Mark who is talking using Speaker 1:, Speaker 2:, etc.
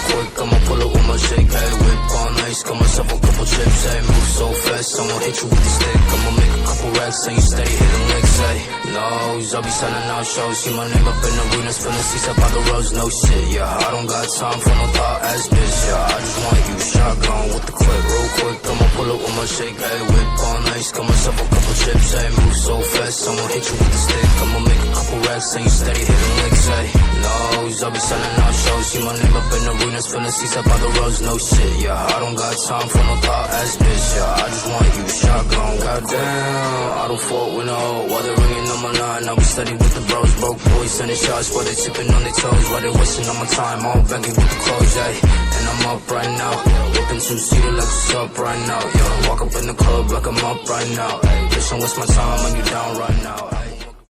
Speaker 1: quick, I'ma pull up with my shake. Hey, whip on ice, got myself a couple chips. Hey, move so fast, I'ma hit you with the stick. I'ma make a couple racks, and you steady hitting licks. Hey, nose, I'll be selling out shows. See my name up in the arenas, filling seats up by the roads. No shit, yeah, I don't got time for no thought ass bitch. Yeah, I just want you shotgun with the clip, real quick. I'ma pull up with my shake. Hey, whip on ice, got myself a couple chips. Hey, move so fast, I'ma hit you with the stick. I'ma make a couple racks, and you steady hitting licks. Hey, nose, I'll be selling out shows. See my name up in the arenas, filling seats up by the roads. No shit, yeah, I don't got time for no thought ass bitch. Yeah, I just want you shotgun. Goddamn, I don't fault with no. While they're ringing on my line, I'll be steady with the bros. Broke boys sending shots while they tipping on their toes. While they wasting on my time, all begging with the clothes. Ay, and I'm up right now, whipping two-seater like what's up right now. Yeah, walk up in the club like I'm up right now. Ay, bitch, don't waste my time when you down right now. Ay.